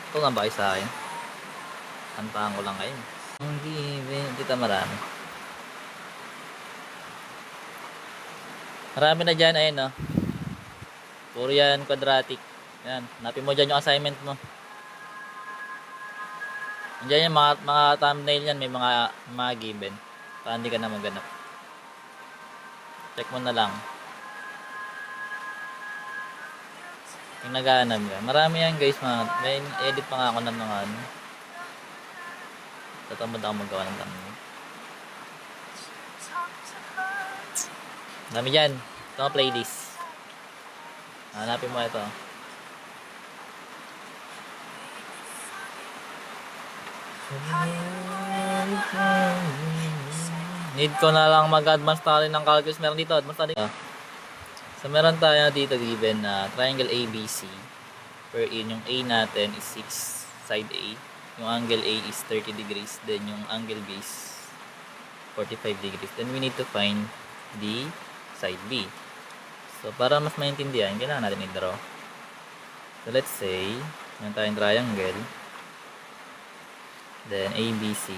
Ito nga ba kayo sa akin? Kantahan ko lang kayo. Ang given. Dito marami. Marami na dyan. Ayun, no? Puro yan quadratic. Yan. Hanapin mo dyan yung assignment mo. Diyan yung mga thumbnail yan. May mga given. Para hindi ka na maghanap. Check mo na lang. Yung naghahanap yan. Marami yan guys. May edit pa nga ako ng mga ano. Tatamad ako magawa ng thumbnail. Dami dyan. Ito nga playlist. Hanapin mo ito. Need ko na lang mag-advance study ng calculus. Meron dito, advance study. So meron tayo dito given na triangle ABC. Wherein yung A natin is 6 side A. Yung angle A is 30 degrees. Then yung angle B is 45 degrees. Then we need to find the side B. So para mas maintindihan, kailangan natin i-draw. So let's say, meron tayong triangle. Then ABC.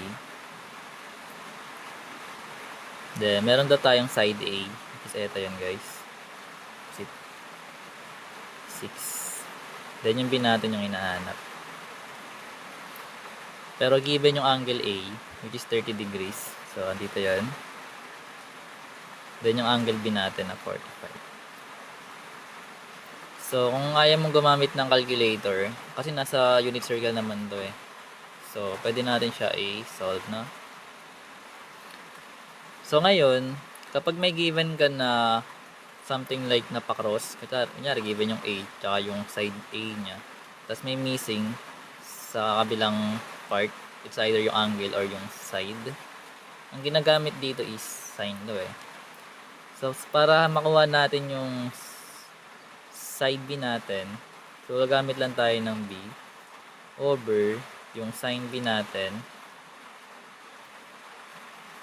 Then meron daw tayong side A. Which is ito yun guys. 6. Then yung B natin yung hinahanap. Pero given yung angle A, which is 30 degrees. So andito yan. Then yung angle B natin na 45. So kung ayaw mong gumamit ng calculator, kasi nasa unit circle naman to eh. So pwede natin siya i-solve na. So ngayon, kapag may given ka na something like napakross, kunyari given yung A tsaka yung side A nya, tapos may missing sa kabilang part, it's either yung angle or yung side, ang ginagamit dito is sign do eh. So para makuha natin yung side B natin, so gagamit lang tayo ng B over yung sin B natin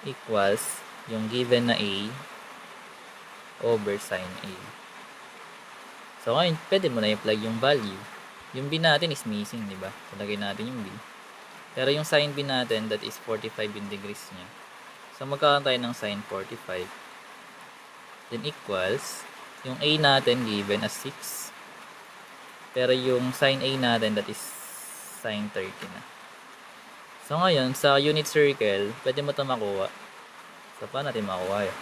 equals yung given na A over sin A. So ngayon, pwede mo na i-plug yung value. Yung B natin is missing, di ba? So lagay natin yung B. Pero yung sin B natin, that is 45 yung degrees niya. So magkakaroon tayo ng sin 45. Then equals, yung A natin given as 6. Pero yung sin A natin, that is sin 30 na. So ngayon, sa unit circle, pwede mo ito makuha. So paano natin makuha yun?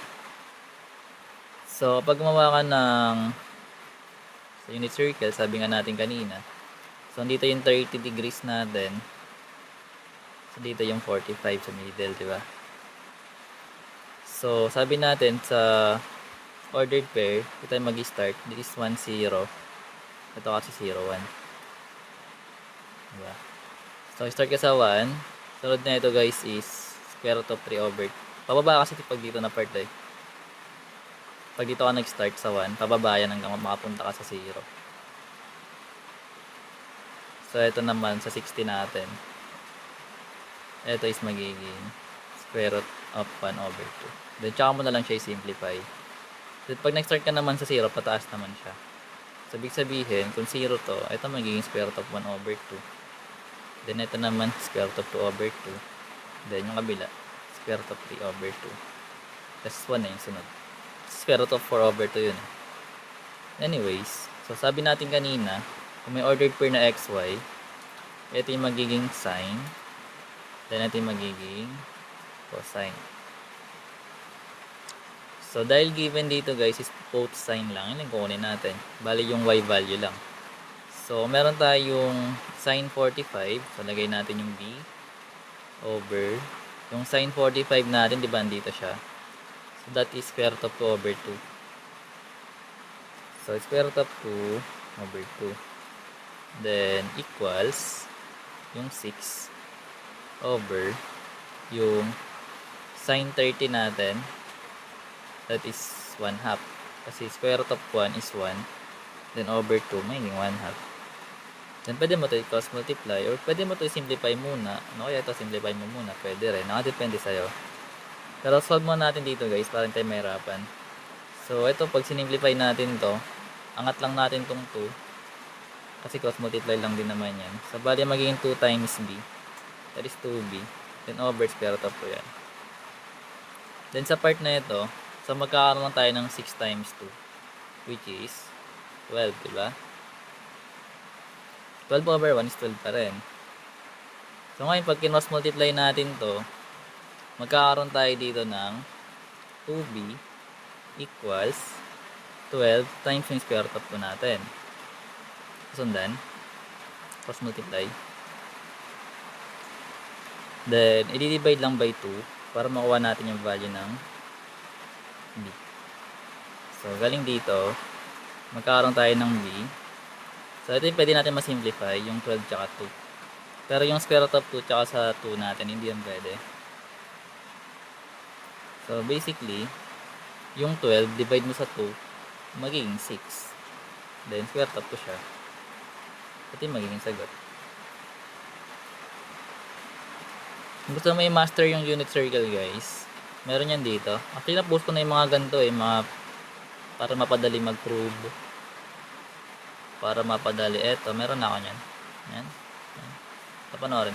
So pag gumawa ka ng sa unit circle, sabi nga natin kanina, so dito yung 30 degrees natin, so dito yung 45 sa middle, di ba? So sabi natin sa ordered pair, ito tayo mag-start. This is 1, 0. Ito kasi 0, 1. Diba? So start ka sa 1. Sunod na ito guys is square root of 3 over. Pababa kasi pag dito na part eh. Pag dito ka nag-start sa 1, pababa yan hanggang makapunta ka sa 0. So ito naman sa 60 natin. Ito is magiging square root of 1 over 2. Then tsaka mo na lang siya i-simplify. So pag nag-start ka naman sa 0, pataas naman siya. So ibig sabihin, kung 0 to, ito magiging square root of 1 over 2. Then ito naman, square root of 2 over 2. Then yung kabila, square root of 3 over 2. Plus 1 na yung sunod. Square root of 4 over 2 yun. Anyways, so sabi natin kanina, kung may ordered pair na xy, ito yung magiging sine, then ito yung magiging cosine. So dahil given dito guys is both sine lang, yun yung kukunin natin. Bali yung y value lang. So meron tayong sine 45, so lagay natin yung b over yung sine 45 natin, di ba andito siya? So that is square root of 2 over 2. So square root of 2 over 2. Then equals yung 6 over yung sine 30 natin, that is 1 half. Kasi square root of 1 is 1. Then over 2, magiging 1 half. Then pwede mo ito i-cross multiply or pwede mo ito i-simplify muna. Ano kaya ito simplify mo muna? Pwede rin. Nakadepende sa'yo. Pero solve mo natin dito guys para hindi tayo mahirapan. So ito pag sinimplify natin to, angat lang natin tong 2. Kasi cross multiply lang din naman yan. So, bali magiging 2 times b. That is 2b. Then over square root of 2 yan. Then sa part na ito, so magkakaroon tayo ng 6 times 2. Which is 12, diba? 12 over 1 is 12 pa rin. So ngayon, pag kinos multiply natin to, magkakaroon tayo dito ng 2b equals 12 times yung square root of 2 natin. Sundan, cross multiply. Then, i-divide lang by 2 para makuha natin yung value ng b. So, galing dito, magkakaroon tayo ng b. So, ito yung pwede natin masimplify, yung 12 tsaka 2. Pero yung square root of 2 tsaka sa 2 natin, hindi yan pwede. So, basically, yung 12, divide mo sa 2, magiging 6. Then, square root of 2 siya. Ito yung magiging sagot. Kung gusto mo i-master yung unit circle, guys, meron yan dito. Actually, na-post ko na yung mga ganito mga para mapadali mag-prove. Para mapadali. Eto, meron na ako yan. Yan. Tapanoorin.